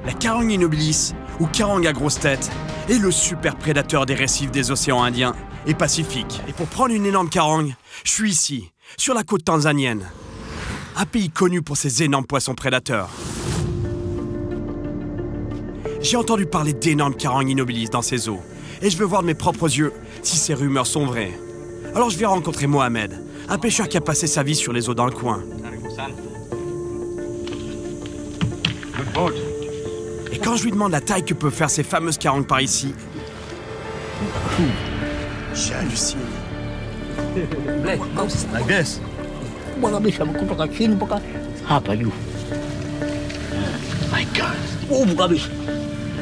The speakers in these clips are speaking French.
La carangue innobilis, ou carangue à grosse tête, est le super prédateur des récifs des océans Indien et Pacifique. Et pour prendre une énorme carangue, je suis ici, sur la côte tanzanienne. Un pays connu pour ses énormes poissons prédateurs. J'ai entendu parler d'énormes carangues innobilis dans ces eaux, et je veux voir de mes propres yeux si ces rumeurs sont vraies. Alors je vais rencontrer Mohamed, un pêcheur qui a passé sa vie sur les eaux dans le coin. Et quand je lui demande la taille que peuvent faire ces fameuses carangues par ici, j'hallucine. Like this. My God.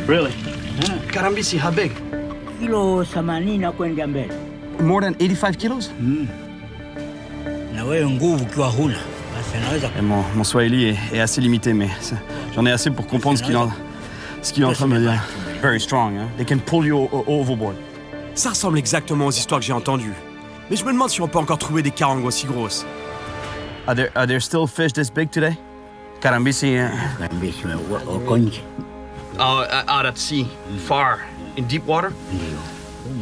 Really? Karambisi, how big? Kilo 80 kwenda mbele. More than 85 kilos? Na wewe nguvu ukiwa huna, basi anaweza. Mon swahili est assez limité, mais j'en ai assez pour comprendre ce qu'il est en train de me dire. Very strong, hein? They can pull you overboard. Ça ressemble exactement aux histoires que j'ai entendues. Mais je me demande si on peut encore trouver des carangues aussi grosses. Are there still fish this big today? Karambisi. Out at sea, far, in deep water?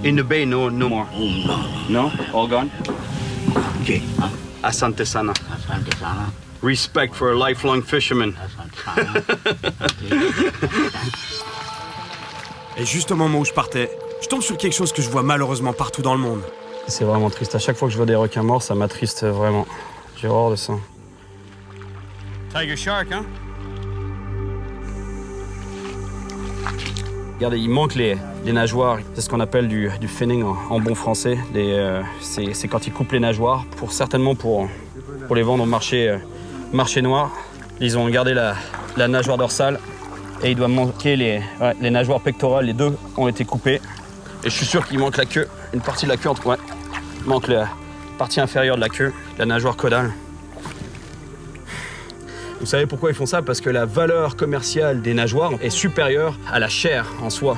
In the bay, no more. No? All gone? Okay. Asante sana. Respect for a lifelong fisherman. Et juste au moment où je partais, je tombe sur quelque chose que je vois malheureusement partout dans le monde. C'est vraiment triste. À chaque fois que je vois des requins morts, ça m'attriste vraiment. J'ai horreur de ça. Tiger shark, hein? Regardez, il manque les nageoires. C'est ce qu'on appelle du finning en bon français. C'est quand ils coupent les nageoires, certainement pour les vendre au marché noir. Ils ont gardé la nageoire dorsale et il doit manquer les nageoires pectorales. Les deux ont été coupées. Et je suis sûr qu'il manque la queue, une partie de la queue entre. Ouais, il manque la partie inférieure de la queue, la nageoire caudale. Vous savez pourquoi ils font ça? Parce que la valeur commerciale des nageoires est supérieure à la chair en soi.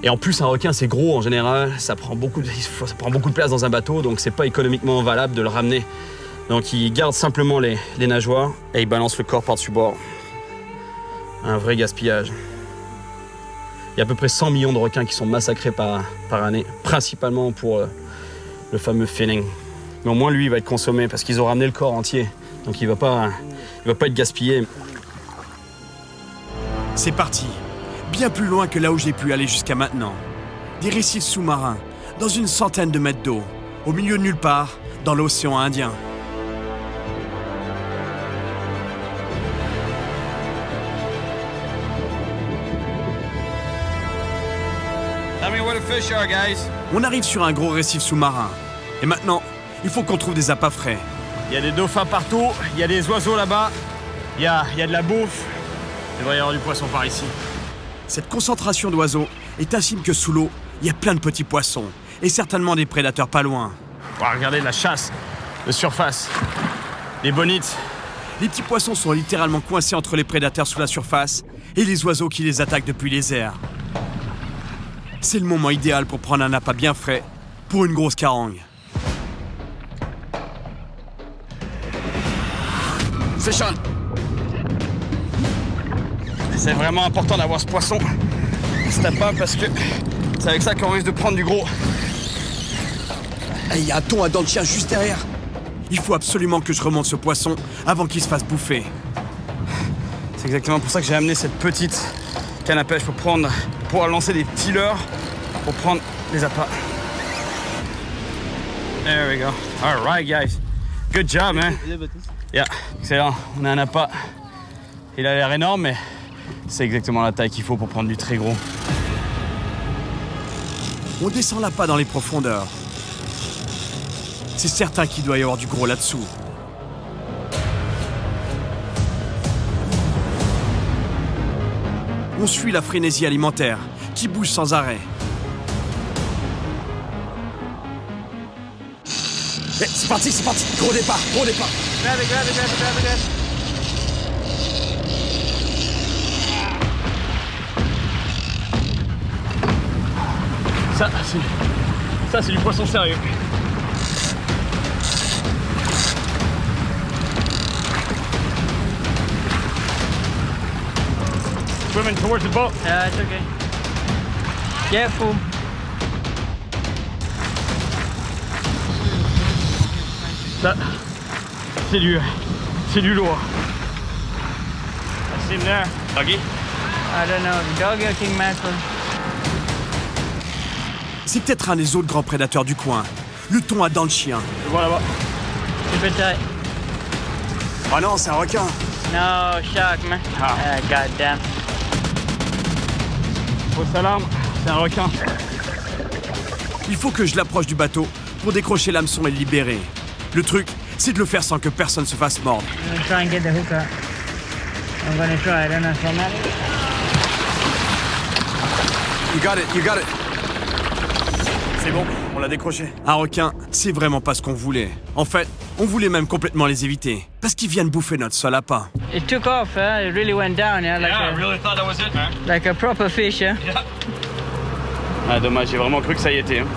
Et en plus, un requin, c'est gros en général, ça prend beaucoup de place dans un bateau, donc c'est pas économiquement valable de le ramener. Donc ils gardent simplement les nageoires et ils balancent le corps par-dessus bord. Un vrai gaspillage. Il y a à peu près 100 millions de requins qui sont massacrés par année, principalement pour le fameux finning. Mais au moins, lui, il va être consommé parce qu'ils ont ramené le corps entier. Donc il va pas être gaspillé. C'est parti, bien plus loin que là où j'ai pu aller jusqu'à maintenant. Des récifs sous-marins, dans une centaine de mètres d'eau, au milieu de nulle part, dans l'océan Indien. Tell me where the fish are, guys. On arrive sur un gros récif sous-marin. Et maintenant, il faut qu'on trouve des appâts frais. Il y a des dauphins partout, il y a des oiseaux là-bas, il y a de la bouffe. Il devrait y avoir du poisson par ici. Cette concentration d'oiseaux est un signe que sous l'eau, il y a plein de petits poissons. Et certainement des prédateurs pas loin. Oh, regardez la chasse de surface. Les bonites. Les petits poissons sont littéralement coincés entre les prédateurs sous la surface et les oiseaux qui les attaquent depuis les airs. C'est le moment idéal pour prendre un appât bien frais pour une grosse carangue. Fish on. C'est vraiment important d'avoir ce poisson, cet appât, parce que c'est avec ça qu'on risque de prendre du gros. Il y a un thon à dents de chien juste derrière. Il faut absolument que je remonte ce poisson avant qu'il se fasse bouffer. C'est exactement pour ça que j'ai amené cette petite canne à pêche pour pouvoir lancer des petits leurres pour prendre les appâts. There we go. All right, guys. Good job, man. Yeah, excellent. On a un appât. Il a l'air énorme, mais c'est exactement la taille qu'il faut pour prendre du très gros. On descend l'appât dans les profondeurs. C'est certain qu'il doit y avoir du gros là-dessous. On suit la frénésie alimentaire qui bouge sans arrêt. C'est parti, gros départ. Grab it. Ça, c'est du poisson sérieux. swimming towards the boat. Yeah, it's okay. Careful. Ça, c'est du lourd. That's in there. Doggy? I don't know, doggy or king mackerel. C'est peut-être un des autres grands prédateurs du coin. Le thon à dents de chien. Le vois là-bas. Super tight. Oh non, c'est un requin. No, shark, man. Ah. God damn. Fausse alarme, c'est un requin. Il faut que je l'approche du bateau pour décrocher l'hameçon et le libérer. Le truc, c'est de le faire sans que personne se fasse mordre. I'm gonna try and get the hook out. I'm gonna try, I don't know if I'm at it. You got it. C'est bon, on l'a décroché. Un requin, c'est vraiment pas ce qu'on voulait. En fait, on voulait même complètement les éviter. Parce qu'ils viennent bouffer notre sol à pas. It took off, huh? It really went down, yeah? I really thought that was it, man. Like a proper fish, huh? Ah, dommage, j'ai vraiment cru que ça y était. Hein.